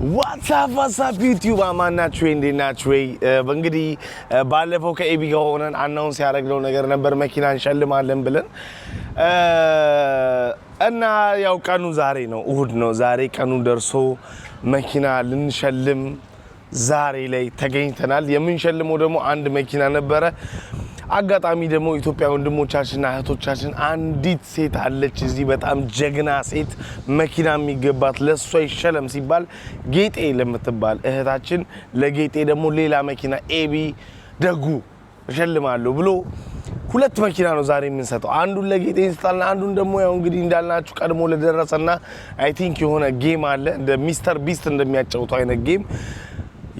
What's up YouTube አማናችሁ እንዴናችሁ በእንግዲህ ባለፈው ከኤቢ ጋር ሆነን አናውንስ ያደረግነው ነገር ነበር መኪና እንሸልማለን ብለን እና ያው ቀኑ ዛሬ ነው እሁድ ነው ዛሬ ቀኑ ደርሶ መኪና ልንሸልም ዛሬ ላይ ተገኝተናል የምንሸልመው ደግሞ አንድ መኪና ነበረ አጋጣሚ ደግሞ ኢትዮጵያ ወንድሞቻችንና እህቶቻችን አንዲት ሴት አለች እዚህ በጣም ጀግና ሴት መኪና የሚገባት ለሷ ይሸለም ሲባል ጌጤ ለምትባል እህታችን ለጌጤ ደግሞ ሌላ መኪና ኤቢ ደጉ እሸልማለሁ ብሎ ሁለት መኪና ነው ዛሬ የምንሰጠው አንዱን ለጌጤ እንስጣለን አንዱን ደግሞ ያው እንግዲህ እንዳልናችሁ ቀድሞ ለደረሰና አይ ቲንክ የሆነ ጌም አለ እንደ ሚስተር ቢስት እንደሚያጫውተው አይነት ጌም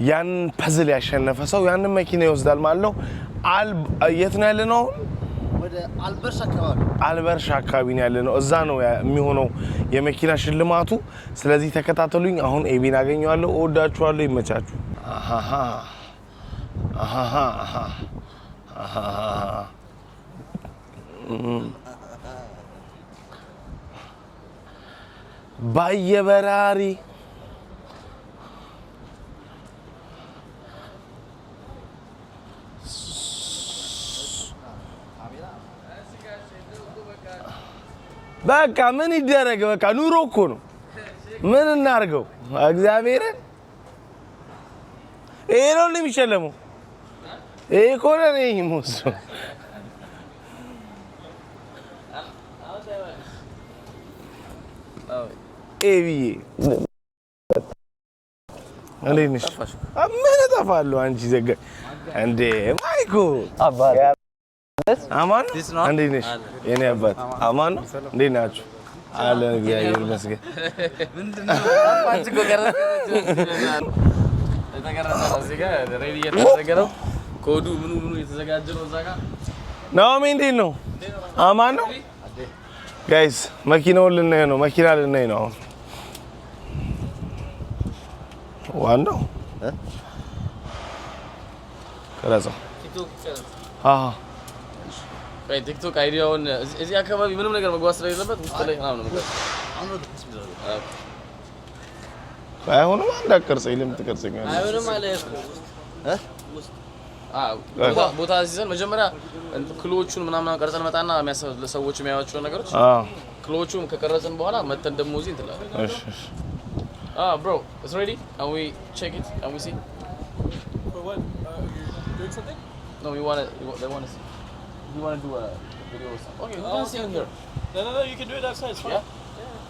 ያን ፐዝል ያሸነፈ ሰው ያን መኪና ይወስዳል ማለት ነው የት ነው ያለነው ወደ አልበርሻ አካባቢ ነው ያለነው እዛ ነው የሚሆነው የመኪና ሽልማቱ ስለዚህ ተከታተሉኝ አሁን ኤቢን አገኘዋለሁ እወዳችኋለሁ ይመቻችሁ ባየበራሪ በቃ ምን ይደረግ በቃ ኑሮ እኮ ነው ምን እናርገው እግዚአብሔርን ይሄ ነው የሚሸለመው ይሄ ኮነ ነው ይሞስ ኤቢዬ እንዴት ነሽ ምን እጠፋለሁ አንቺ ዘጋ እንዴ ማይኮ አባቴ አማን እንዴት ነሽ የኔ አባት አማን እንዴት ናችሁ አለን እግዚአብሔር ይመስገን ምንድነው አባንቺ ጎገረስ የተገረሰ እዚህ ጋር ሬዲ እየተዘጋጀው ኮዱ ምኑ እየተዘጋጀ ነው እዛ ጋር ናኦሚ እንዴት ነው አማን ነው ጋይስ መኪናውን ልናይ ነው መኪና ልናይ ነው ዋናው ከራዛ ቲክቶክ አይዲያውን እዚህ አካባቢ ምንም ነገር መግባት ስለሌለበት ውስጥ ላይ ምናምን ነው መግባት አይሆንም አንዳቀርጸኝ ለምትቀርጸኛለህ አይሆንም ማለት ቦታ ሲዘን መጀመሪያ ክሎቹን ምናምን ቀርጸን መጣና ለሰዎች የሚያዩዋቸው ነገሮች ክሎቹን ከቀረጽን በኋላ መተን ደሞ እዚህ እንትላለን እሺ bro it's ready can we check it can we see for what doing something no they want to see you want to do a video or something okay we can see in here no you can do it outside it's fine yeah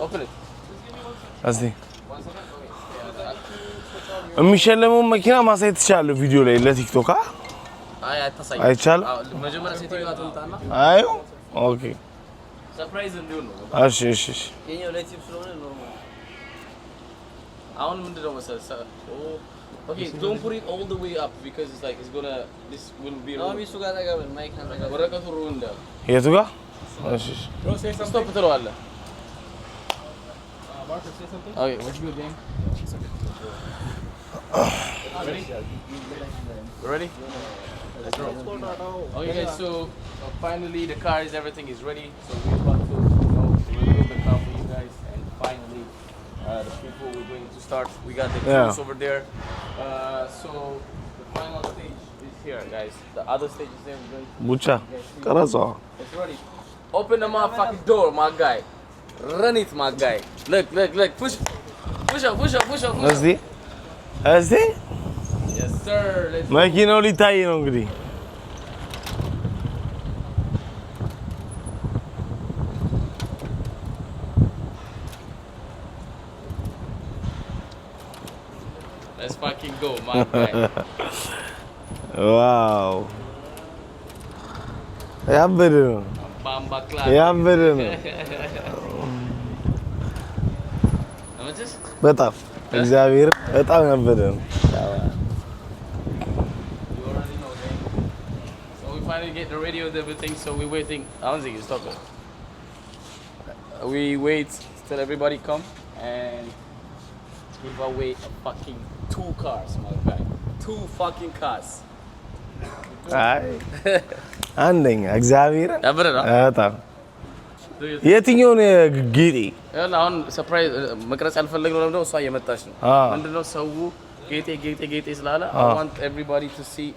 open it let's see የሚሸለመው መኪና ማሳየት ይችላል ቪዲዮ ላይ ለቲክቶክ አይ አታሳይ አይቻል መጀመሪያ ሴቲንግ አጥንታና አይ ኦኬ ሰርፕራይዝ እንዲሆን ነው እሺ የኛው ላይ ቲፕ ስለሆነ ነው አሁን ምንድነው መሰለህ okay don't put it all the way up because it's like it's gonna this will be wrong no ጋር ተጋበል ማይክ አንተ ወረቀቱ ሩንዳ የቱ ጋር እሺ ስቶፕ ትለዋለ Marcus say something okay what you doing ready let's go okay guys so finally the car is everything is ready so we're about to remove the car for you guys and finally the people we're going to start we got the crews over there so the final stage is here guys the other stage is there we're going to Mucha Karazo it's ready open the motherfucking door my guy run it my guy look push up let's see yes sir መኪናው ሊታይ ነው እንግዲህ let's fucking go my guy wow ያበደ በጣም እግዚአብሔር በጣም ያበደ ነው so we finally get the radio and everything so we waiting I don't think you stop it we wait till everybody come and give away a fucking 2 cars my guy 2 fucking cars አይ አንደኛ እግዚአብሔር ያበረራ በጣም የትኛው ነው ጌጤ ያላ አሁን ሰርፕራይዝ መቅረጽ ያልፈለግነው ለምንድነው እሷ እየመጣች ነው ምንድነው ሰው ጌጤ ስላለ I want everybody to see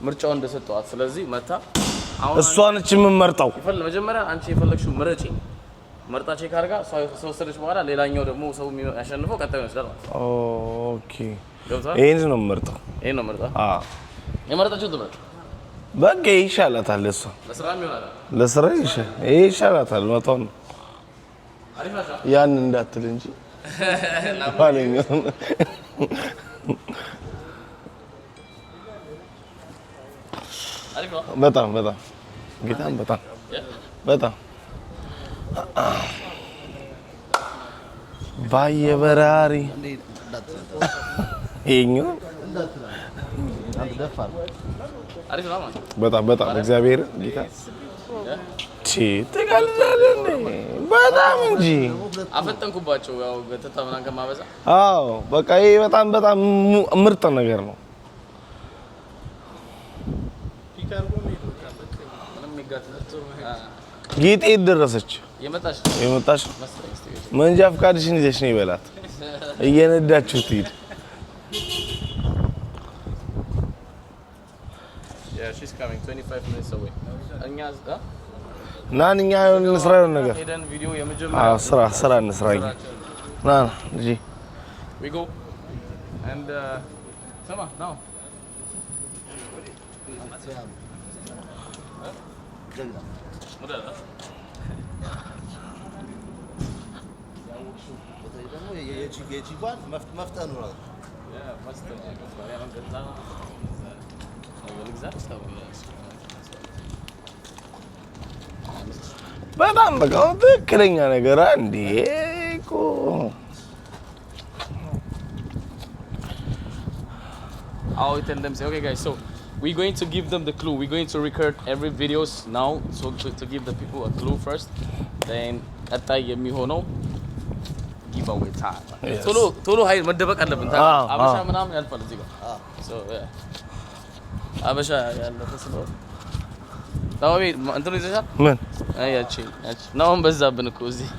ምርጫው እንደሰጠዋት ስለዚህ መታ አሁን እሷ ነች የምመርጠው መጀመሪያ አንቺ የፈለግሽው ምረጪ መርጣ ቼክ አድርጋ ሰው ወሰደች በኋላ ሌላኛው ደግሞ ሰው ያሸንፈው ቀጣዩ ይወስዳል ማለት ኦኬ ይሄን ነው የምመርጠው የመረጣችው ትምረጥ በቃ ይሻላታል እሷ ለስራም ይሆናል ለስራ ይሻላታል መጣው አሪፍ ናቸው ያን እንዳትል እንጂ ባለኛው አሪፍ ነው በጣም ጌታን በጣም ባየበራሪ ይሄኛው አሪፍ ነው ማለት በጣም እግዚአብሔር ጌታ ተጋልዛለህ በጣም እንጂ አፈጠንኩባቸው ያው ተታመናን ከማበዛ አዎ በቃ ይሄ በጣም ምርጥ ነገር ነው ጌጤ ደረሰች የመጣች መንጃ ፍቃድሽን ይዘሽ ነው ይበላት እየነዳችሁ ትሄድ she's coming 25 minutes away ናንኛ እንስራ ነገር ሄደን ቪዲዮ የመጀመሪያ ስራ እንስራ ና እጂ we go and sama now በጣም በቃ ትክክለኛ ነገር አንዴ እኮ I'll tell them say okay guys so we're going to give them the clue we're going to record every videos now so to give the people a clue first then ቀጣይ የሚሆነው giveaway time ቶሎ ሀይል መደበቅ አለብን አበሻ ምናምን ያልፋል እዚህ ጋር so አበሻ ያለፈ ስለሆነ ታውቢ እንትኑ ይዘሻል ምን አያቺ ነው በዛብን እኮ እዚህ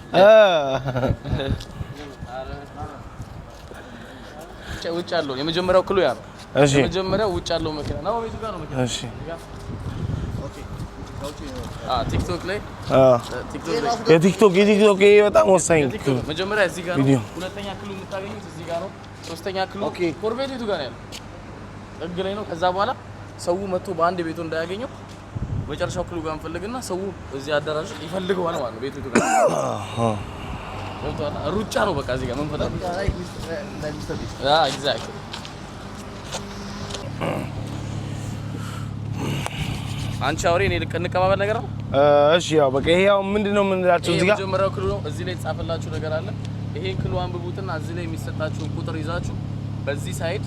ውጭ ያለው የመጀመሪያው ክሉ ያ ነው እሺ የመጀመሪያው ውጭ ያለው መኪና ነው ቤቱ ጋር ነው መኪና እሺ ኦኬ ቲክቶክ ላይ የቲክቶክ በጣም ወሳኝ መጀመሪያ እዚህ ጋር ነው ሁለተኛ ክሉ የምታገኙት እዚህ ጋር ነው ሶስተኛ ክሉ ኮርቤት ቤቱ ጋር ነው ያለው ጥግ ላይ ነው ከዛ በኋላ ሰው መጥቶ በአንድ ቤቱ እንዳያገኘው መጨረሻው ክሉ ጋር እንፈልግና ሰው እዚህ አዳራሽ ይፈልገዋል ማለት ነው ቤቱ ጋር ሩጫ ነው በቃ እዚህ ጋር ምን ፈታ ኤግዛክትሊ አንቺ አውሪ እኔ ልቀንቀባበል ነገር ነው እሺ ያው በቃ ይሄ ያው ምንድነው የምንላችሁ እዚህ ጋር የመጀመሪያው ክሉ ነው እዚህ ላይ ጻፈላችሁ ነገር አለ ይሄን ክሉ አንብቡትና እዚህ ላይ የሚሰጣችሁ ቁጥር ይዛችሁ በዚህ ሳይድ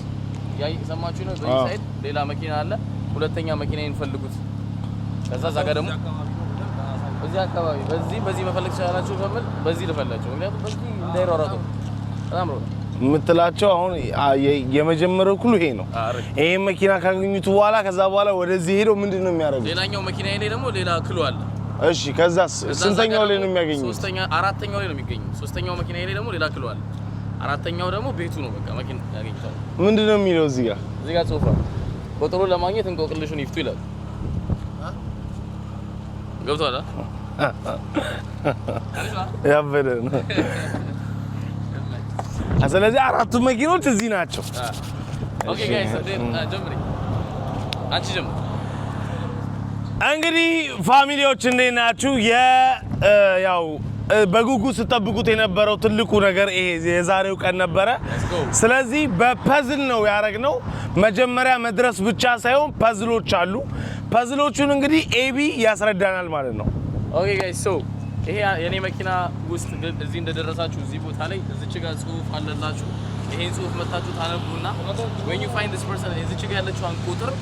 ሰማችሁ ነው በዚህ ሳይድ ሌላ መኪና አለ ሁለተኛ መኪናዬን ፈልጉት ከዛ ዛጋ ደግሞ እዚህ አካባቢ በዚህ መፈለግ ይችላልላችሁ ከመል በዚህ ልፈላችሁ ምክንያቱም በዚህ እንዳይሯሯጡ በጣም ነው የምትላቸው አሁን የመጀመሪያው ክሉ ይሄ ነው ይሄ መኪና ካገኙት በኋላ ከዛ በኋላ ወደዚህ ሄዶ ምንድነው የሚያደርጉት ሌላኛው መኪናዬ ላይ ደግሞ ሌላ ክሉ አለ እሺ ከዛስ ስንተኛው ላይ ነው የሚያገኙት አራተኛው ላይ ነው የሚገኙት ሶስተኛው መኪናዬ ላይ ደግሞ ሌላ ክሉ አለ አራተኛው ደግሞ ቤቱ ነው በቃ መኪና ያገኙታል ምንድነው የሚለው እዚህ ጋር ጽሁፍ ቁጥሩን ለማግኘት እንቆቅልሹን ይፍቱ ይላል ገብቷል ያበደ ነው ስለዚህ አራቱ መኪኖች እዚህ ናቸው ኦኬ ጋይስ ጀምሪ አንቺ ጀምሪ እንግዲህ ፋሚሊዎች እንዴት ናችሁ ያው በጉጉት ተጠብቁት የነበረው ትልቁ ነገር ይሄ የዛሬው ቀን ነበረ ስለዚህ በፐዝል ነው ያረግነው መጀመሪያ መድረስ ብቻ ሳይሆን ፐዝሎች አሉ ፐዝሎቹን እንግዲህ ኤቢ ያስረዳናል ማለት ነው ኦኬ ጋይስ ሶ ይሄ የኔ መኪና ውስጥ እዚህ እንደደረሳችሁ እዚህ ቦታ ላይ እዚች ጋር ጽሁፍ አለላችሁ ይሄን ጽሁፍ መታችሁ ታነቡና when you find this person እዚች ጋር ያለችውን ቁጥር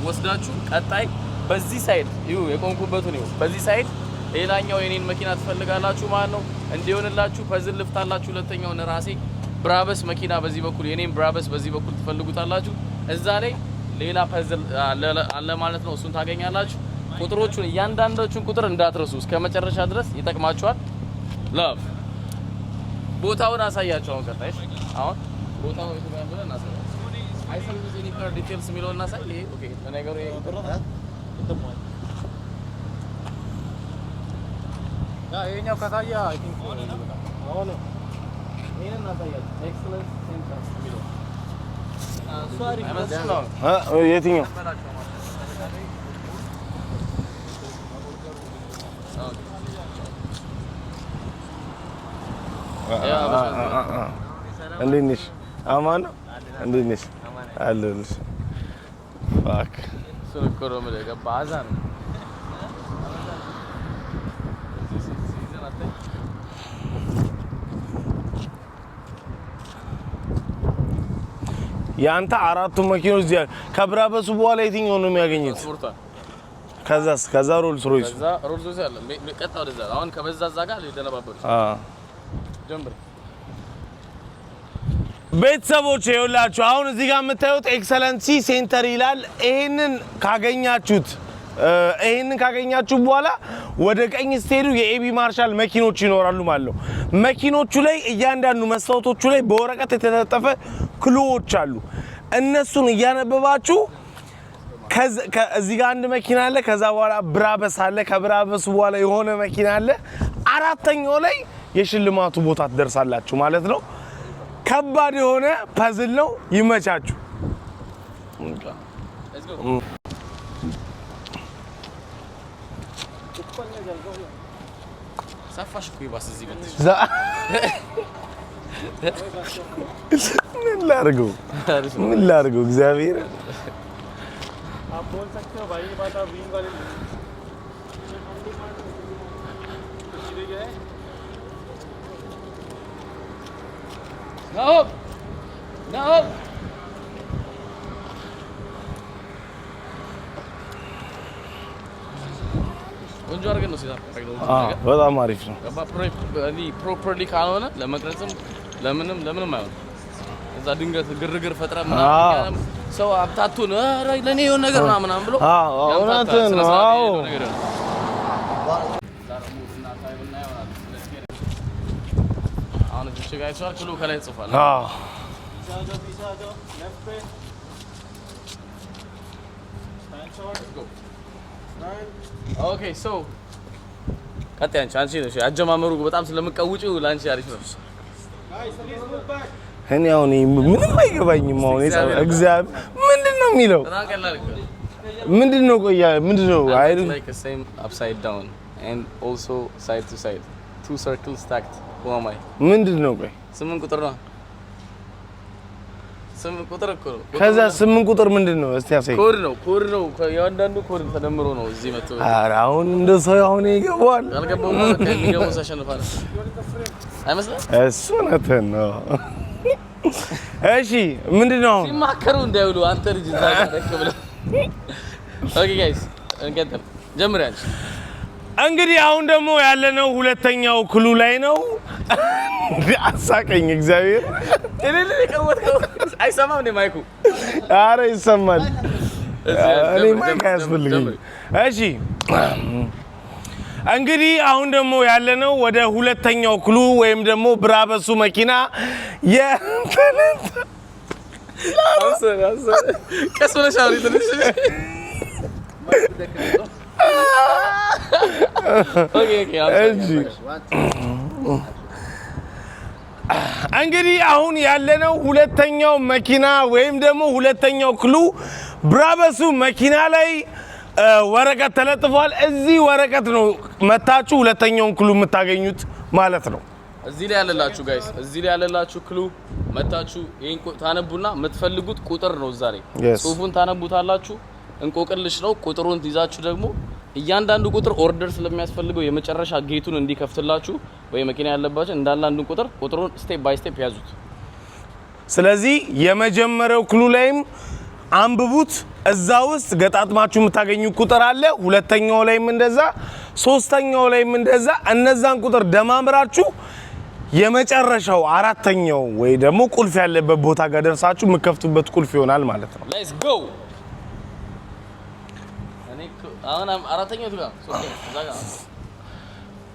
ወስዳችሁ ቀጣይ በዚህ ሳይድ ይሁ የቆንኩበት ነው በዚህ ሳይድ ሌላኛው የኔን መኪና ትፈልጋላችሁ ማለት ነው እንዲሆንላችሁ ፐዝል ልፍታላችሁ ሁለተኛው ነራሴ ብራበስ መኪና በዚህ በኩል የኔን ብራበስ በዚህ በኩል ትፈልጉታላችሁ እዛ ላይ ሌላ ፐዝል አለ ማለት ነው እሱን ታገኛላችሁ ቁጥሮቹን እያንዳንዳችሁን ቁጥር እንዳትረሱ እስከ መጨረሻ ድረስ ይጠቅማችኋል ላቭ ቦታውን አሳያችሁ አሁን ቀጣይ አሁን ቦታው የት ጋር እንደሆነ እናሳያችሁ አይሰም ዲኒ ካር ዲቴልስ የሚለውን እናሳይ ይሄ ኦኬ ለነገሩ ይሄ ቁጥር ይሄኛው ከታያ አይ ቲንክ አሁን ይሄን እናሳያችሁ ኤክሰለንስ ሴንተር የሚለው ሶሪ የትኛው እንዴት ነሽ አማን እንዴት ነሽ አለሁልሽ ፋክ ስልኮሮ መለጋ ባዛን ያንተ አራቱ መኪኖች እዚያ ከብራበሱ በኋላ የትኛው ነው የሚያገኙት ከዛ ሮልስ ሮይስ አለ ቀጣው ወደዛ አሁን ከበዛዛ ጋር ሊደነባበሩ ጀምር ቤተሰቦች ይኸውላችሁ አሁን እዚህ ጋር የምታዩት ኤክሰለንሲ ሴንተር ይላል ይሄንን ካገኛችሁ በኋላ ወደ ቀኝ ስትሄዱ የኤቢ ማርሻል መኪኖች ይኖራሉ ማለት ነው መኪኖቹ ላይ እያንዳንዱ መስታወቶቹ ላይ በወረቀት የተለጠፈ ክሎዎች አሉ እነሱን እያነበባችሁ እዚህ ጋር አንድ መኪና አለ ከዛ በኋላ ብራበስ አለ ከብራበስ በኋላ የሆነ መኪና አለ አራተኛው ላይ የሽልማቱ ቦታ ትደርሳላችሁ ማለት ነው ከባድ የሆነ ፐዝል ነው ይመቻችሁ ሰፋሽ እኮ ይባስ እዚህ መጥተሽ ምን ላድርገው እግዚአብሔር आप बोल सकते हो भाई बात आप वीन वाले No. ቆንጆ አድርገን ነው ሲዛ በጣም አሪፍ ነው ፕሮፐርሊ ካልሆነ ለመቅረጽም ለምንም አይሆንም እዛ ድንገት ግርግር ፈጥራ ምናምን ሰው አብታቱን ኧረ ለኔ የሆነ ነገር ምናምን ብሎ እውነትህን ነው አዎ አሁን እዚህ ጋር አይተዋል ክሉ ከላይ ጽፏል ኦኬ ሶ ቀጥታ አንቺ ነሽ አጀማመሩ በጣም ስለምቀውጪው ላንቺ አሪፍ ነው እኔ አሁን ምንም አይገባኝም አሁን እግዚአብሔር ምንድነው የሚለው ምንድነው ቆያ ምንድነው አይ like the same upside down and also side to side two circles stacked who am I ምንድነው ቆይ 8 ቁጥር ነው 8 ቁጥር እኮ ነው ከዛ 8 ቁጥር ምንድነው እስቲ ያሳይ ኮድ ነው ያንዳንዱ ኮድ ተደምሮ ነው እዚህ መጥቶ ኧረ አሁን እንደ ሰው አሁን ይገባዋል አልገባውም ከሚገባው ሳሸንፋለ አይመስልም እሱ ነው እሺ ምንድነው ሲማከሩ እንዳይውሉ አንተ ልጅ ዛሬ ብለ ኦኬ ጋይስ እንቀጥል ጀምራንች እንግዲህ አሁን ደግሞ ያለነው ሁለተኛው ክሉ ላይ ነው አሳቀኝ እግዚአብሔር እኔ ለቀወጥከው አይሰማም እንደ ማይኩ ኧረ ይሰማል እኔ ማይክ ያስፈልገኝ እሺ እንግዲህ አሁን ደግሞ ያለነው ወደ ሁለተኛው ክሉ ወይም ደግሞ ብራበሱ መኪና ቀስ ብለሽ አውሪ ትንሽ ኦኬ እንግዲህ አሁን ያለነው ሁለተኛው መኪና ወይም ደግሞ ሁለተኛው ክሉ ብራበሱ መኪና ላይ ወረቀት ተለጥፏል እዚህ ወረቀት ነው መታችሁ ሁለተኛውን ክሉ የምታገኙት ማለት ነው እዚህ ላይ ያለላችሁ ጋይስ እዚህ ላይ ያለላችሁ ክሉ መታችሁ ይሄን ታነቡና የምትፈልጉት ቁጥር ነው ዛሬ ጽሁፉን ታነቡታላችሁ እንቆቅልሽ ነው ቁጥሩን ትይዛችሁ ደግሞ እያንዳንዱ ቁጥር ኦርደር ስለሚያስፈልገው የመጨረሻ ጌቱን እንዲከፍትላችሁ ወይ መኪና ያለባችሁ እንዳንዱ ቁጥሩን ስቴፕ ባይ ስቴፕ ያዙት ስለዚህ የመጀመሪያው ክሉ ላይም አንብቡት እዛ ውስጥ ገጣጥማችሁ የምታገኙ ቁጥር አለ ሁለተኛው ላይም እንደዛ ሶስተኛው ላይም እንደዛ እነዛን ቁጥር ደማምራችሁ የመጨረሻው አራተኛው ወይ ደግሞ ቁልፍ ያለበት ቦታ ጋር ደርሳችሁ የምትከፍቱበት ቁልፍ ይሆናል ማለት ነው ሌትስ ጎ እኔ አሁን አራተኛው ጋር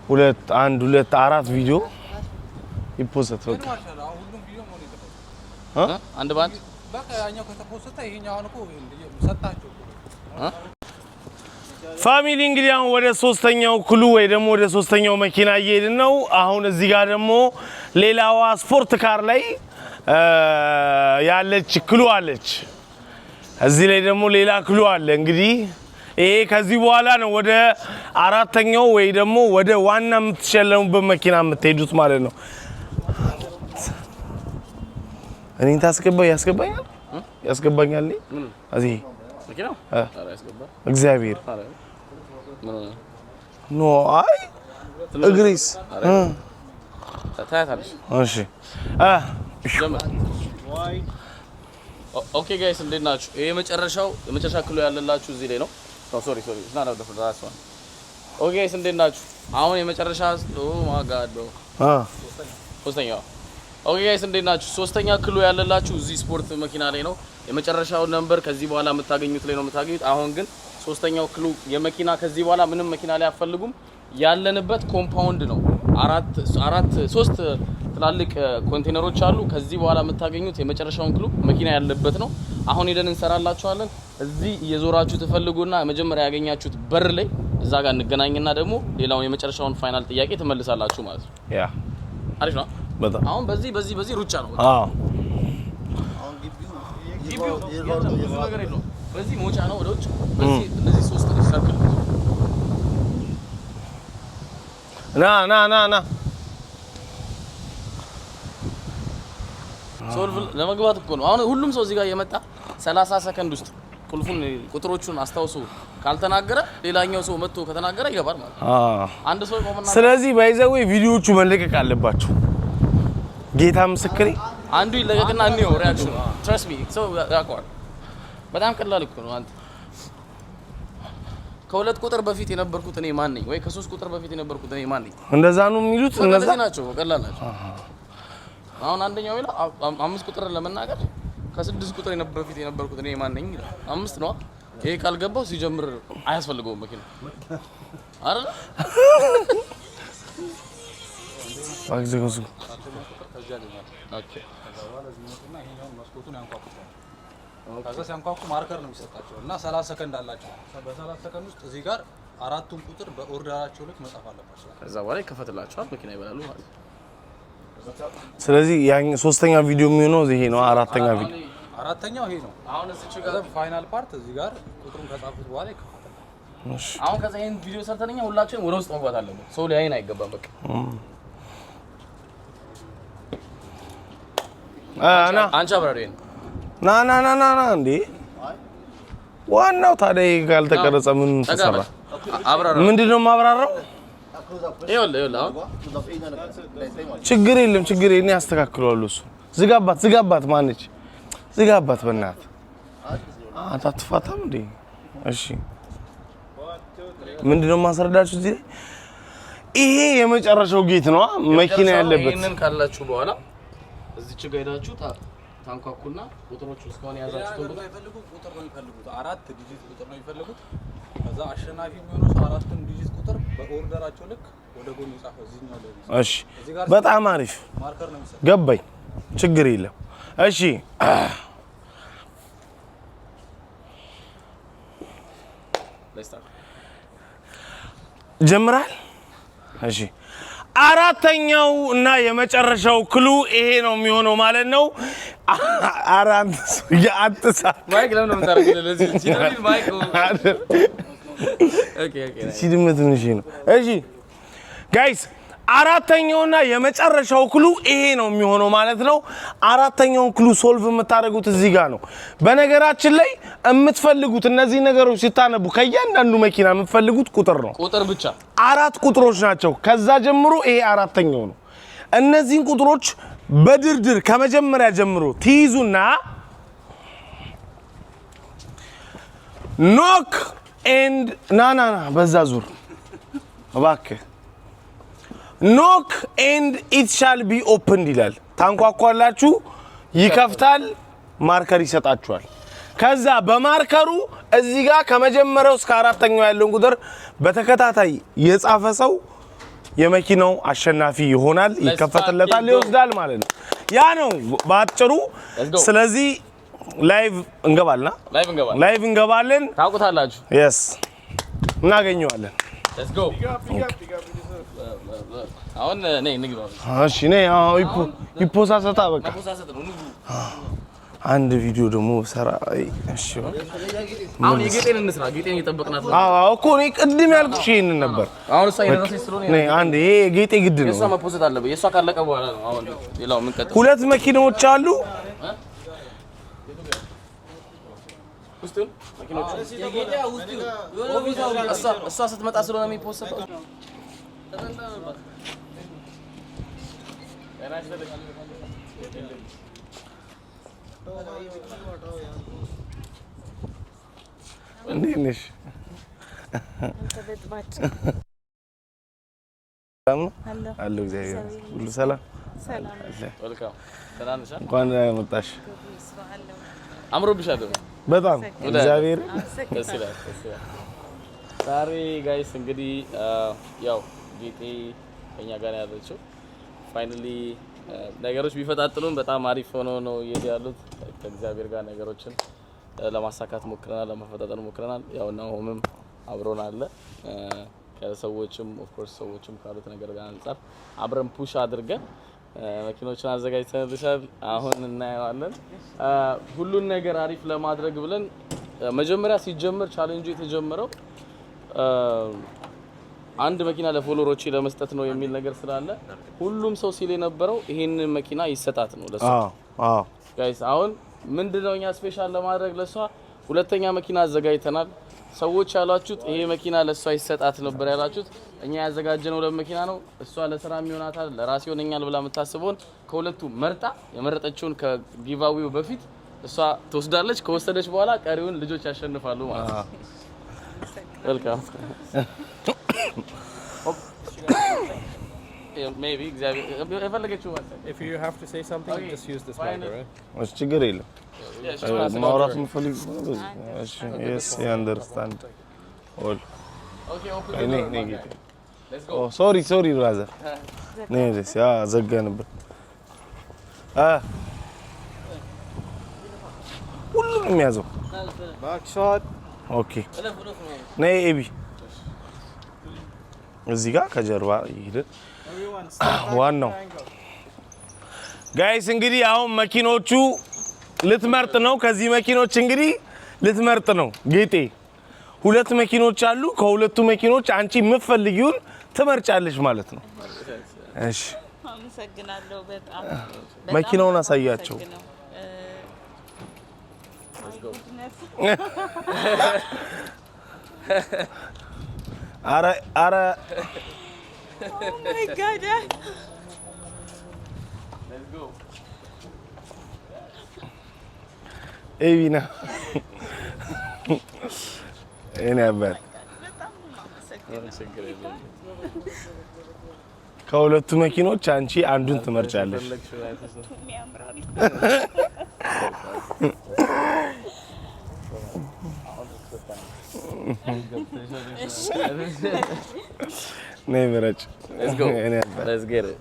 ሁለት አንድ ሁለት አራት ቪዲዮ ይፖስት በቃ ሁሉም ቪዲዮ ነው የተፖስተ አንድ ባንድ በቃ ያኛው ከተፖስተ ይሄኛው አሁን እኮ ሰጣቸው ፋሚሊ እንግዲህ አሁን ወደ ሶስተኛው ክሉ ወይ ደግሞ ወደ ሶስተኛው መኪና እየሄድን ነው አሁን እዚህ ጋር ደግሞ ሌላዋ ስፖርት ካር ላይ ያለች ክሉ አለች እዚህ ላይ ደግሞ ሌላ ክሉ አለ እንግዲህ ይሄ ከዚህ በኋላ ነው ወደ አራተኛው ወይ ደግሞ ወደ ዋና የምትሸለሙበት መኪና የምትሄዱት ማለት ነው እኔን ያስገባኛል እዚህ መኪናው ያስገባ እግዚአብሔር ኖ አይ እግሪስ ታታለሽ እሺ ኦኬ ጋይስ እንዴት ናችሁ ይሄ የመጨረሻ ክሎ ያለላችሁ እዚህ ላይ ነው ሶሪ እና ነው ደፍራስ ነው ኦኬ ጋይስ እንዴት ናችሁ አሁን የመጨረሻ ማይ ጋድ ሶስተኛው ኦኬ ጋይስ እንዴት ናችሁ ሶስተኛ ክሎ ያለላችሁ እዚህ ስፖርት መኪና ላይ ነው የመጨረሻው ነምበር ከዚህ በኋላ የምታገኙት ላይ ነው የምታገኙት አሁን ግን ሶስተኛው ክሉ የመኪና ከዚህ በኋላ ምንም መኪና ላይ አፈልጉም ያለንበት ኮምፓውንድ ነው ሶስት ትላልቅ ኮንቴነሮች አሉ ከዚህ በኋላ የምታገኙት የመጨረሻውን ክሉ መኪና ያለበት ነው አሁን ሄደን እንሰራላችኋለን እዚህ እየዞራችሁ ተፈልጉና መጀመሪያ ያገኛችሁት በር ላይ እዛ ጋር እንገናኝና ደግሞ ሌላውን የመጨረሻውን ፋይናል ጥያቄ ትመልሳላችሁ ማለት ነው ያ አሪፍ ነው በጣም አሁን በዚህ ሩጫ ነው አዎ አሁን ግቢው ብዙ ነገር የለውም በዚህ ሞጫ ነው ወደ ውጭ በዚህ እነዚህ ሶስት ሰርክል ና ሶልቭ ለመግባት እኮ ነው አሁን ሁሉም ሰው እዚህ ጋር እየመጣ 30 ሰከንድ ውስጥ ቁጥሮቹን አስታውሱ ካልተናገረ ሌላኛው ሰው መጥቶ ከተናገረ ይገባል ማለት አንድ ሰው ቆመና ስለዚህ ባይዘው ቪዲዮቹ መለቀቅ አለባቸው ጌታ ምስክሬ አንዱ ይለቀቅና እንየው ሪአክሽን ትረስት ሚ ሶ ያቋል በጣም ቀላል እኮ ነው አንተ ከሁለት ቁጥር በፊት የነበርኩት እኔ ማን ነኝ ወይ ከሶስት ቁጥር በፊት የነበርኩት እኔ ማን ነኝ እንደዛ ነው የሚሉት እንደዛ ናቸው ቀላል ናቸው አሁን አንደኛው ይላ አምስት ቁጥር ለመናገር ከስድስት ቁጥር በፊት የነበርኩት እኔ ማን ነኝ ይላል አምስት ነው ይሄ ካልገባው ሲጀምር አያስፈልገውም መኪና አይደል አግዘጉ ኦኬ ከዛ ሲያንኳኩ ማርከር ነው የሚሰጣቸው እና 30 ሰከንድ አላቸው በ30 ሰከንድ ውስጥ እዚህ ጋር አራቱን ቁጥር በኦርደራቸው ልክ መጻፍ አለባቸው ከዛ በኋላ ይከፈትላቸዋል መኪና ይበላሉ ማለት ነው ስለዚህ ያን ሶስተኛ ቪዲዮ የሚሆነው ይሄ ነው አራተኛው ይሄ ነው አሁን እዚህ ጋር ፋይናል ፓርት እዚህ ጋር ቁጥሩን ከጻፉት በኋላ ይከፈታል እሺ አሁን ከዛ ይሄን ቪዲዮ ሰርተንኛ ሁላችንም ወደ ውስጥ መግባት አለብን ሰው ሊያይን አይገባም በቃ አንቺ አብራሪ ና እንዴ ዋናው ታዲያ ካልተቀረጸ ምን ተሰራ ምንድነው ማብራራው ይኸውልህ ችግር የለም እኔ አስተካክለዋለሁ እሱ ዝጋባት ማነች ዝጋባት በእናትህ አታጥፋታም እንዴ እሺ ምንድነው ማስረዳችሁ እዚህ ይሄ የመጨረሻው ጌት ነው መኪና ያለበት ይሄንን ካላችሁ በኋላ እዚች ጋር ሄዳችሁ ታንኳኩና ቁጥሮቹ እስካሁን ያዛችሁት ቁጥር ነው የሚፈልጉት አራት ዲጂት ቁጥር ነው የሚፈልጉት ከዛ አሸናፊ የሚሆነው ሰው አራቱን ዲጂት ቁጥር በኦርደራቸው ልክ ወደ ጎን ይጻፈው እዚህኛው ላይ እሺ በጣም አሪፍ ማርከር ነው የሚሰጠው ገባኝ ችግር የለም እሺ ጀምራል እሺ አራተኛው እና የመጨረሻው ክሉ ይሄ ነው የሚሆነው ማለት ነው አራንት ያጥሳ ማይክ ለምን ነው የምታረገው ለዚህ ሲደል ማይክ ኦኬ ሲድመት ነው እሺ ጋይስ አራተኛውና የመጨረሻው ክሉ ይሄ ነው የሚሆነው ማለት ነው አራተኛውን ክሉ ሶልቭ የምታደርጉት እዚህ ጋር ነው በነገራችን ላይ የምትፈልጉት እነዚህ ነገሮች ሲታነቡ ከእያንዳንዱ መኪና የምትፈልጉት ቁጥር ነው ቁጥር ብቻ አራት ቁጥሮች ናቸው ከዛ ጀምሮ ይሄ አራተኛው ነው እነዚህን ቁጥሮች በድርድር ከመጀመሪያ ጀምሮ ትይዙና ኖክ ኤንድ ናና በዛ ዙር እባክህ ኖክ ኤንድ ኢት ሻል ቢ ኦፕንድ ይላል ታንኳኳላችሁ ይከፍታል ማርከር ይሰጣችኋል ከዛ በማርከሩ እዚህ ጋር ከመጀመሪያው እስከ አራተኛው ያለውን ቁጥር በተከታታይ የጻፈ ሰው የመኪናው አሸናፊ ይሆናል፣ ይከፈትለታል፣ ይወስዳል ማለት ነው። ያ ነው ባጭሩ። ስለዚህ ላይቭ እንገባለን። ታውቁታላችሁ። yes እናገኘዋለን። let's go አሁን ነይ ንግባ። እሺ ነይ ይፖሳሰታ በቃ አንድ ቪዲዮ ደግሞ ሰራ። እሺ አሁን የጌጤን እንስራ። ጌጤን እየጠበቅናት ነው። አዎ እኮ እኔ ቅድም ያልኩሽ ይሄንን ነበር። አሁን እሷ የደረሰች ስለሆነ ነይ አንድ ይሄ ጌጤ ግድ ነው። የሷ መፖሰት አለበት። የሷ ካለቀ በኋላ ነው አሁን ሌላው ምን ቀጥታ። ሁለት መኪናዎች አሉ። ውስጡን መኪናዎች የጌጤ ውስጡ እሷ ስትመጣ ስለሆነ የሚፖሰተው እንዴት ነሽ? አሎ እግዚአብሔር ሁሉ ሰላም። እንኳን መጣሽ። አምሮብሻል በጣም እግዚአብሔር ደስ ይላል። ዛሬ ጋይስ እንግዲህ ያው ጌጤ ከኛ ጋር ያለችው ፋይናሊ ነገሮች ቢፈጣጥሉን በጣም አሪፍ ሆኖ ነው ያሉት። ከእግዚአብሔር ጋር ነገሮችን ለማሳካት ሞክረናል፣ ለማፈጣጠር ሞክረናል። ያው ነው ሆምም አብሮን አለ። ከሰዎችም ኦፍ ኮርስ ሰዎችም ካሉት ነገር ጋር አንፃር አብረን ፑሽ አድርገን መኪኖችን አዘጋጅተንልሻል። አሁን እናየዋለን። ሁሉን ነገር አሪፍ ለማድረግ ብለን መጀመሪያ ሲጀመር ቻሌንጁ የተጀመረው አንድ መኪና ለፎሎወሮች ለመስጠት ነው የሚል ነገር ስላለ ሁሉም ሰው ሲል የነበረው ይሄን መኪና ይሰጣት ነው ለሷ። ጋይስ አሁን ምንድነው እኛ ስፔሻል ለማድረግ ለሷ ሁለተኛ መኪና አዘጋጅተናል። ሰዎች ያላችሁት ይሄ መኪና ለሷ ይሰጣት ነበር ያላችሁት። እኛ ያዘጋጀነው ለመኪና ነው። እሷ ለስራ የሚሆናታል ለራስ ይሆነኛል ብላ የምታስበውን ከሁለቱ መርጣ የመረጠችውን ከጊቫዌው በፊት እሷ ትወስዳለች። ከወሰደች በኋላ ቀሪውን ልጆች ያሸንፋሉ ማለት ነው። ዌልካም maybe if you have to say something just use this mic, right? እሺ ችግር የለም። ማውራት የምፈልግ yes I understand all okay open ነይ let's go sorry brother ነይ ደስ ያ ዘጋንበት ሁሉንም ያዘው Back shot. ኦኬ ነይ ኤቢ እዚህ ጋር ከጀርባ ይሄድ ዋናው ጋይስ እንግዲህ አሁን መኪኖቹ ልትመርጥ ነው። ከዚህ መኪኖች እንግዲህ ልትመርጥ ነው ጌጤ። ሁለት መኪኖች አሉ። ከሁለቱ መኪኖች አንቺ የምትፈልጊውን ትመርጫለሽ ማለት ነው። እሺ አመሰግናለሁ በጣም መኪናውን አሳያቸው። አረ Oh my God. let's go ኤቢና እኔ አባል ከሁለቱ መኪኖች አንቺ አንዱን ትመርጫለሽ። ነይ ምረጭ። let's go let's get it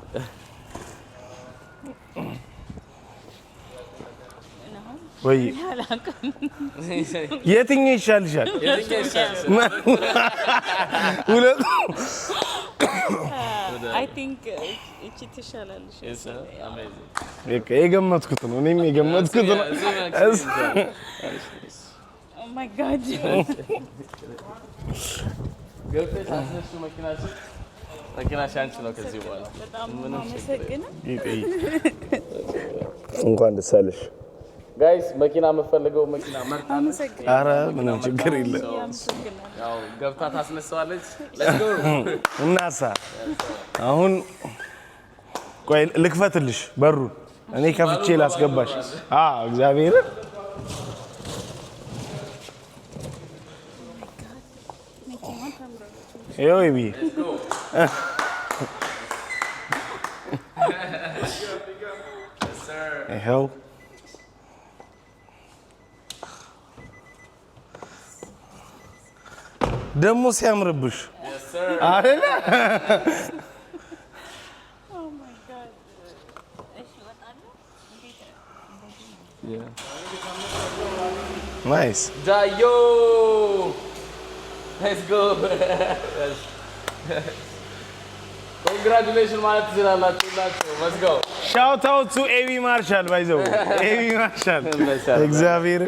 ወይ የትኛው ይሻልሻል? ሁለቱ I think እቺ ትሻላለሽ። amazing የገመትኩት ነው። እኔም የገመትኩት ነው። Oh my God. ገብተሽ አስነሱ መኪናሽ አንቺ ነው ከዚህ በኋላ በጣም አመሰግናለሁ። እንኳን ደስ አለሽ ጋይስ። መኪና የምትፈልገው መኪና መርጣ። ኧረ ምንም ችግር የለም። ያው ገብታ ታስነሳዋለች። let's go እናሳ አሁን ቆይ ልክፈትልሽ በሩን። እኔ ከፍቼ ላስገባሽ። እግዚአብሔር ይኸው ይቢ ይኸው ደሞ ሲያምርብሽ Yes sir. አይደለ? Oh my god. እሺ እወጣለሁ። እንዴት ናይስ Dayo. Let's go. Congratulations ማለት ትችላላችሁ ሁላችሁ. Let's go. ሻውት አውት ቱ ኤቢ ማርሻል ባይዘው ኤቢ ማርሻል እግዚአብሔር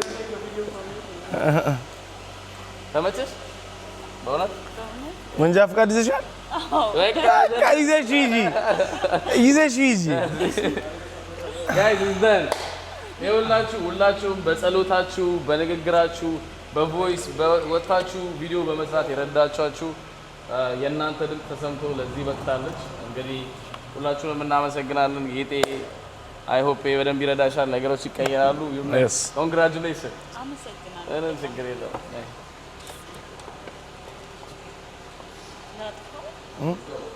ተመቸሽ? በእውነት መንጃ ፈቃድ ይዘሻል? በቃ ይዘሽ ሂጂ Guys, it's done. ሁላችሁም በጸሎታችሁ፣ በንግግራችሁ፣ በቮይስ በወጣችሁ ቪዲዮ በመስራት የረዳቻችሁ የእናንተ ድምፅ ተሰምቶ ለዚህ በቅታለች። እንግዲህ ሁላችሁንም እናመሰግናለን። ጌጤ አይ ሆፕ በደንብ ይረዳሻል፣ ነገሮች ይቀየራሉ። Yes. ኮንግራቹሌሽን። አመሰግናለሁ። ምንም ችግር የለውም።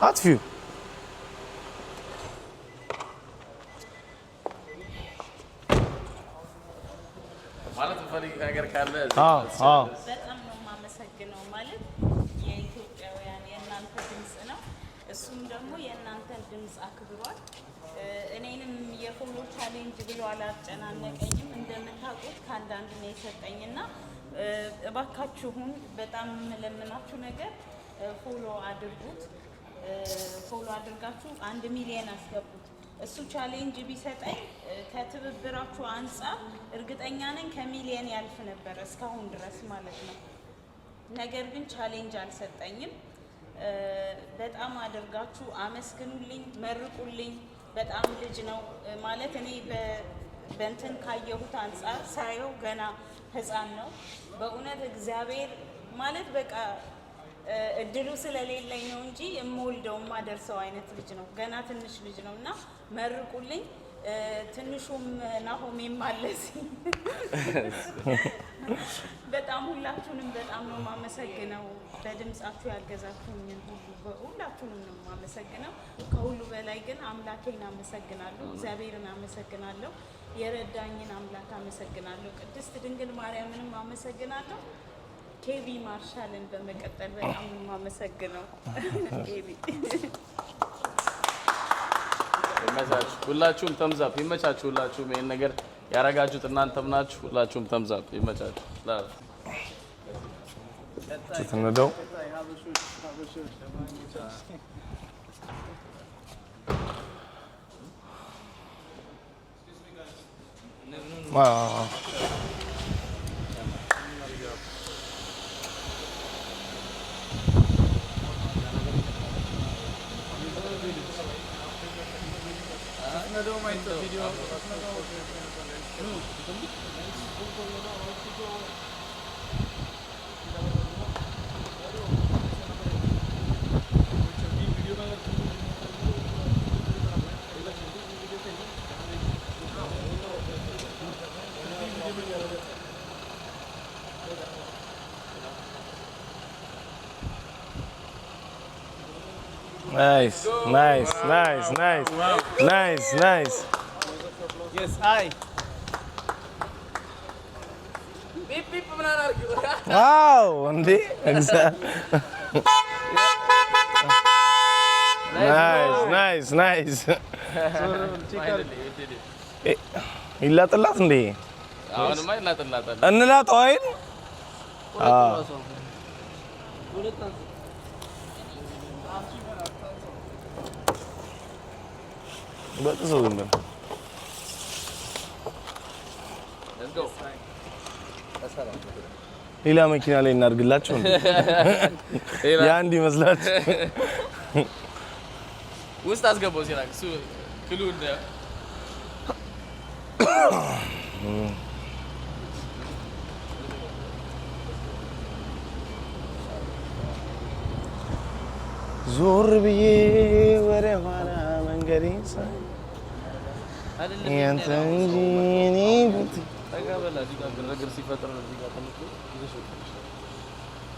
አጥፊው ማለት ፈልግ ነገር ካለ በጣም ነው የማመሰግነው። ማለት የኢትዮጵያውያን የእናንተ ድምፅ ነው፣ እሱም ደግሞ የእናንተን ድምፅ አክብሯል። እኔንም የፎሎ ቻሌንጅ ብሎ አላጨናነቀኝም። እንደምታውቁት ከአንዳንድ ነው የሰጠኝና እባካችሁን በጣም የምለምናችሁ ነገር ፎሎ አድርጉት። ፎሎ አድርጋችሁ 1 ሚሊዮን አስገቡት። እሱ ቻሌንጅ ቢሰጠኝ ከትብብራችሁ አንጻር እርግጠኛ ነኝ ከሚሊዮን ያልፍ ነበር እስካሁን ድረስ ማለት ነው። ነገር ግን ቻሌንጅ አልሰጠኝም። በጣም አድርጋችሁ አመስግኑልኝ፣ መርቁልኝ። በጣም ልጅ ነው ማለት እኔ በእንትን ካየሁት አንጻር ሳየው ገና ሕፃን ነው። በእውነት እግዚአብሔር ማለት በቃ እድሉ ስለሌለኝ ነው እንጂ የምወልደው የማደርሰው አይነት ልጅ ነው። ገና ትንሽ ልጅ ነው እና መርቁልኝ። ትንሹም ናሆሜም አለኝ። በጣም ሁላችሁንም በጣም ነው የማመሰግነው። በድምጻችሁ ያገዛችሁኝን ሁሉ ሁላችሁንም ነው የማመሰግነው። ከሁሉ በላይ ግን አምላኬን አመሰግናለሁ፣ እግዚአብሔርን አመሰግናለሁ፣ የረዳኝን አምላክ አመሰግናለሁ፣ ቅድስት ድንግል ማርያምንም አመሰግናለሁ። ኬቢ ማርሻልን በመቀጠል በጣም ነው የማመሰግነው። ኬቢ ይመቻችሁ። ሁላችሁም ተምዛፕ ይመቻችሁ። ሁላችሁም ይሄን ነገር ያረጋችሁት እናንተም ናችሁ። ሁላችሁም ተምዛፕ ይመቻችሁ። ስትነደው Nice. Yes, I. Wow, እንዴ nice. ይላጥላት እንዴ? አሁንማ ይላጥላታል። እንላጠው አይደል? በጥሰው ዝም ብለው ሌላ መኪና ላይ እናድርግላቸው እንዴ? የአንድ ይመስላችሁ ውስጥ አስገባው ሲራክ እሱ ክሉ እንደ ዞር ብዬ ወደ ኋላ መንገዴን ሳይ ያንተ እንጂ እኔ ብት ተቀበላ እዚህ ጋር ግርግር ሲፈጥር እዚህ ጋር ተመጥቶ ይዘሽ ወጥተሽ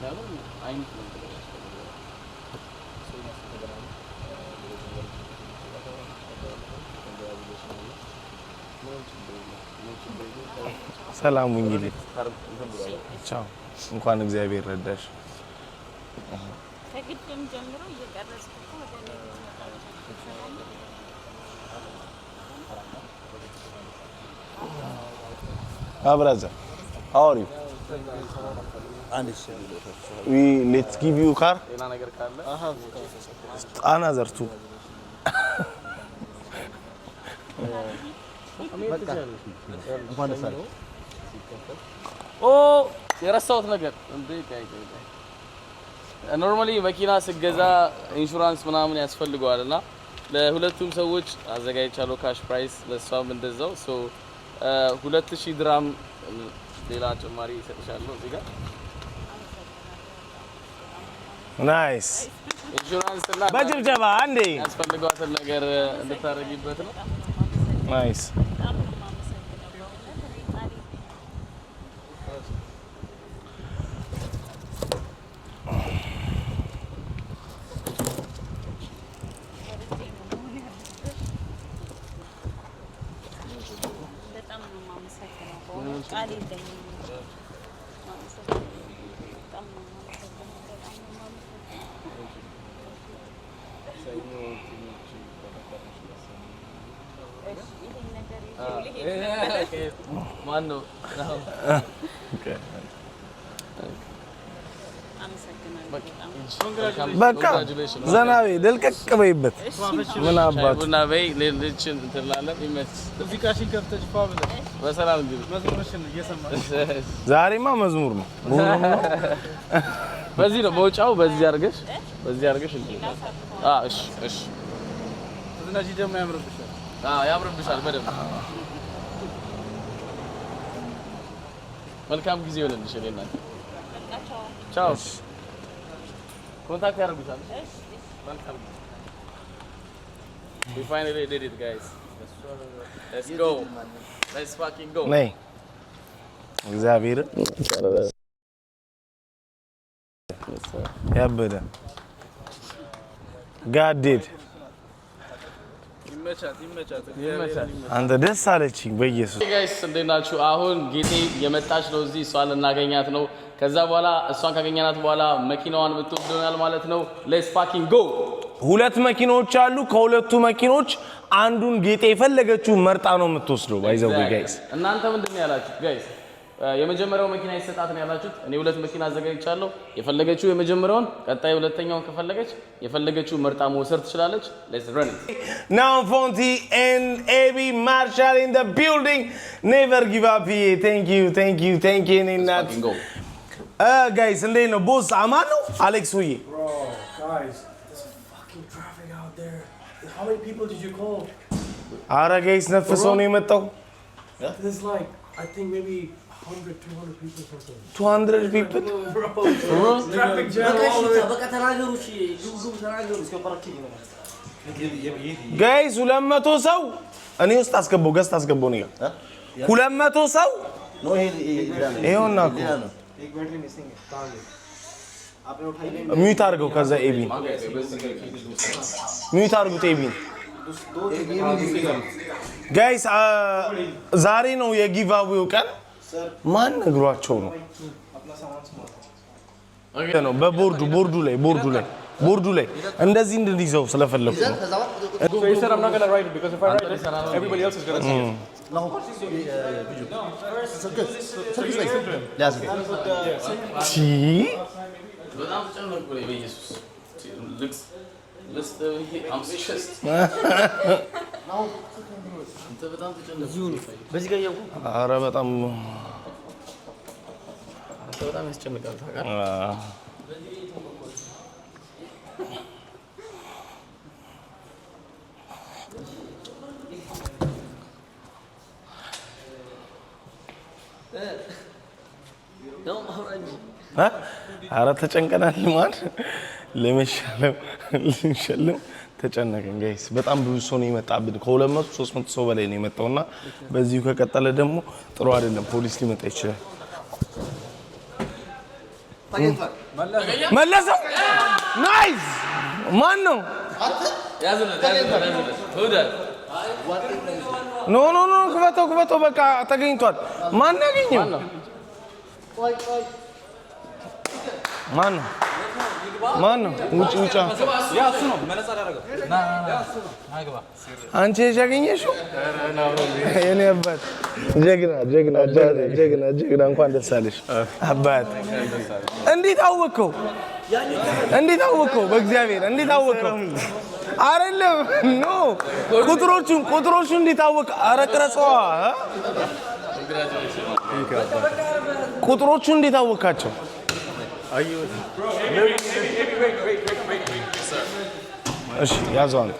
ያለው አይነት ነው። ሰላም እንግዲህ ቻው። እንኳን እግዚአብሔር ረዳሽ። ከግድም ጀምሮ እየቀረጽኩ ወደ ላይ brother, how are you? Let's give you a car. Another two. Oh, የረሳሁት ነገር እንዴ ኖርማሊ መኪና ስገዛ ኢንሹራንስ ምናምን ያስፈልገዋልና ለሁለቱም ሰዎች አዘጋጅቻለሁ ካሽ ፕራይስ ለሷም እንደዛው ሶ 2000 ድራም ሌላ ጭማሪ ይሰጥሻለሁ እዚህ ጋር ናይስ ኢንሹራንስ እና በጅብጀባ አንዴ ያስፈልገዋል ነገር እንድታረጊበት ነው ናይስ ማነው በቃ ዘናዊ ደልቀቅ በይበት ምን አባቱ ቡና በይ ሌሎችን እንትላለን ይመች እዚህ ጋሽን ከፍተሽ ፋብለ በሰላም ግቢ መዝሙርሽን እየሰማሽ ዛሬማ መዝሙር ነው በዚህ ነው መውጫው በዚህ አድርገሽ እንዴ እሺ እሺ እዚህ ደግሞ ያምርብሻል ያምርብሻል በደንብ መልካም ጊዜ ይሁንልሽ ለእናንተ ቻው ኮንታክት ያደርጉሻል መልካም we finally did it guys let's go let's fucking go ነይ እግዚአብሔር ያበደ God did ይመቻት አንተ ደስ አለችኝ በኢየሱስ ጋይስ እንዴት ናችሁ አሁን ጌቴ የመጣች ነው እዚህ እሷን እናገኛት ነው ከዛ በኋላ እሷን ካገኘናት በኋላ መኪናዋን ብትወስደናል ማለት ነው let's fucking go ሁለት መኪኖች አሉ ከሁለቱ መኪኖች አንዱን ጌጤ የፈለገችው መርጣ ነው የምትወስደው ባይዘው ጋይስ እናንተ ምንድነው ያላችሁት ጋይስ የመጀመሪያው መኪና ይሰጣት ያላችሁት እኔ ሁለት መኪና አዘጋጅቻለሁ የፈለገችው የመጀመሪያውን ቀጣይ ሁለተኛውን ከፈለገች የፈለገችው መርጣ መውሰድ ትችላለች let's run it now Fonty and AB Marshall in the building never give up here thank you not guys እንዴት ነው ቦስ አማን ነው አሌክስ ሁዬ bro guys there's fucking traffic out there how many people did you call አረ ጋይስ ነፍሶ ነው የመጣው there's like I think maybe 100 200 people something 200 people bro traffic jam በቃ ተናገሩ እሺ ጉጉም ተናገሩ እስከ ፓርኪንግ ነው ጋይስ 200 ሰው እኔ ውስጥ አስገባው ገስት አስገባው ነው 200 ሰው ነው ይሄውና እኮ एक battery missing है तांगे आपने उठाई नहीं ሚዩት አድርገው ከዛ ኤቢን ሚዩት አድርጉት ኤቢን ጋይስ ዛሬ ነው የጊቫዌው ቀን ማን ነግሯቸው ነው ነው በቦርዱ ላይ እንደዚህ እንድንይዘው ስለፈለኩ ነው So you said I'm not gonna write it because if I write it, everybody else is gonna see it. ነው ላዝ ሲ በጣም ተጨነቅኩ ነው በኢየሱስ ልክስ ለስተ I'm stressed አንተ በጣም ተጨነቅኩ በዚህ ጋር ያው ኧረ በጣም አንተ በጣም ያስጨንቃል ታውቃለህ ነው ማውራኝ ኧረ ተጨንቀናል ማን ለመሸለም ተጨነቀን ጋይስ በጣም ብዙ ሰው ነው የመጣብን ከ200 300 ሰው በላይ ነው የመጣውና በዚሁ ከቀጠለ ደግሞ ጥሩ አይደለም ፖሊስ ሊመጣ ይችላል መለሰው ናይስ ማን ነው ያዝለት ወደ ኖ ክፈተው በቃ ተገኝቷል ማን ያገኘው ማን ነው? ውጭ ያ እሱ ነው መነጽር ያደረገው። ና ግባ። አንቺ ያገኘሽው የኔ አባት ጀግና እንኳን ደስ አለሽ አባት። እንዴት አወቀው? በእግዚአብሔር እንዴት አወቀው? አይደለም ኖ ቁጥሮቹ እንዴት አወቀ? ኧረ ቅረጸዋ ቁጥሮቹ እንዴት አወቃቸው? እሺ ያዘው አንተ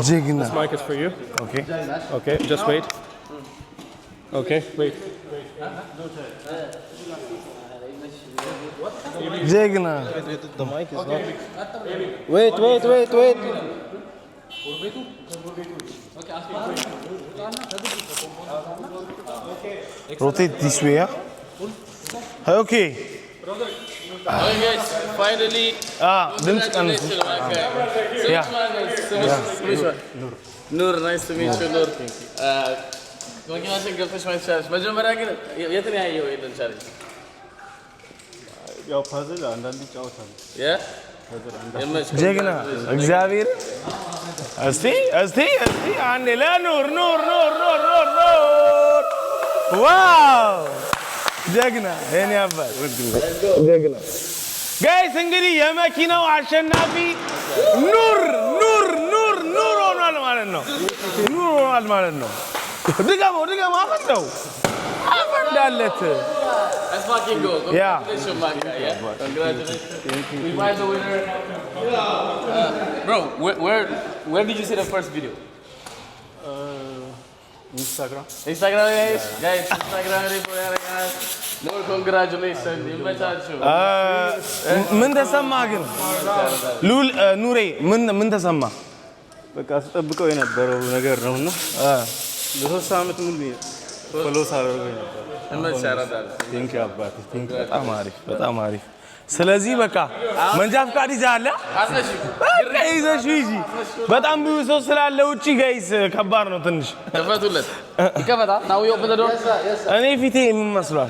ጀግና This mic is for you. Okay, just wait. Okay, wait. ጀግና The mic is not. wait rotate this way okay Okay guys, finally ድምጽ ቀንሱ ያ ኑር nice to meet you ኑር መኪናችን ገብተሽ ማየት ትችላለሽ። መጀመሪያ ግን የት ነው ያየኸው ይሄንን ቻሌንጅ? ያው ፐዝል አንዳንድ ይጫወታል። ጀግና እግዚአብሔር እስቲ አንዴ ለኑር ዋው ጀግና የኔ አባት ጀግና ጋይስ እንግዲህ የመኪናው አሸናፊ ኑር ሆኗል ማለት ነው። ድገመው አፈንደው አፈንዳለት Let's fucking go. Congratulations, my guy. Yeah? Congratulations. We find the winner. Bro, where did you see the first video? Instagram, guys. Instagram, guys. No, congratulations. ይመቻችሁ። ምን ተሰማህ ግን ኑሬ? ምን ተሰማህ? በቃ ተጠብቀው የነበረው ነገር ነውና ለሶስት ዓመት ሙሉ ፎሎ ሳደርገው ነበር። በጣም አሪፍ። ስለዚህ በቃ መንጃ ፈቃድ ይዘሃል? በቃ ይዘሽ ሂጂ። በጣም ብዙ ሰው ስላለ ውጪ ጋይስ ከባድ ነው ትንሽ። ከፈቱለት ይከፈታ now we open the door እኔ ፊቴ ምን መስሏል?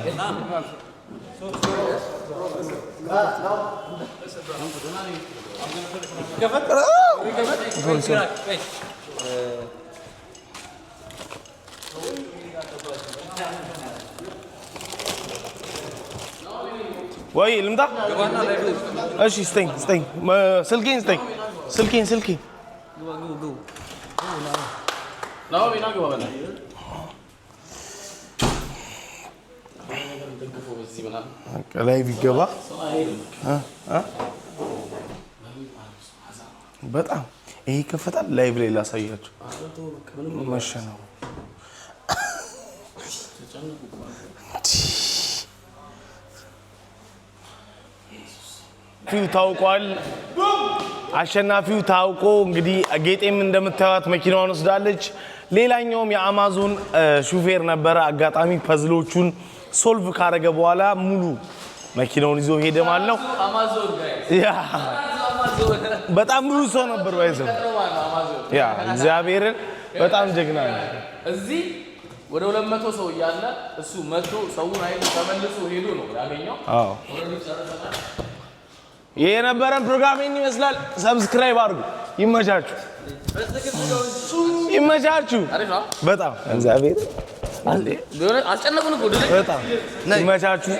ወይ ልምጣ? እሺ ስጠኝ ስልኬን ስልኬን ነው ግባ ላይ ቢገባ በጣም ይሄ ይከፈታል። ላይቭ ላይ ላሳያችሁ መሸ ነው። ፊው ታውቋል። አሸናፊው ታውቆ እንግዲህ ጌጤም እንደምታዩት መኪናዋን ወስዳለች። ሌላኛውም የአማዞን ሹፌር ነበረ። አጋጣሚ ፐዝሎቹን ሶልቭ ካረገ በኋላ ሙሉ መኪናውን ይዞ ሄደ ማለት ነው። አማዞን ያ በጣም ብዙ ሰው ነበር ባይዘው ያ እግዚአብሔርን በጣም ጀግና ነው። እዚህ ወደ 200 ሰው እያለ እሱ መቶ ሰውን አይቶ ተመልሶ ሄዶ ነው ያገኘው። አዎ የነበረን ፕሮግራም ይመስላል። ሰብስክራይብ አድርጉ። ይመቻችሁ። በጣም እግዚአብሔር አስጨነቁን እኮ በጣም ይመቻችሁ።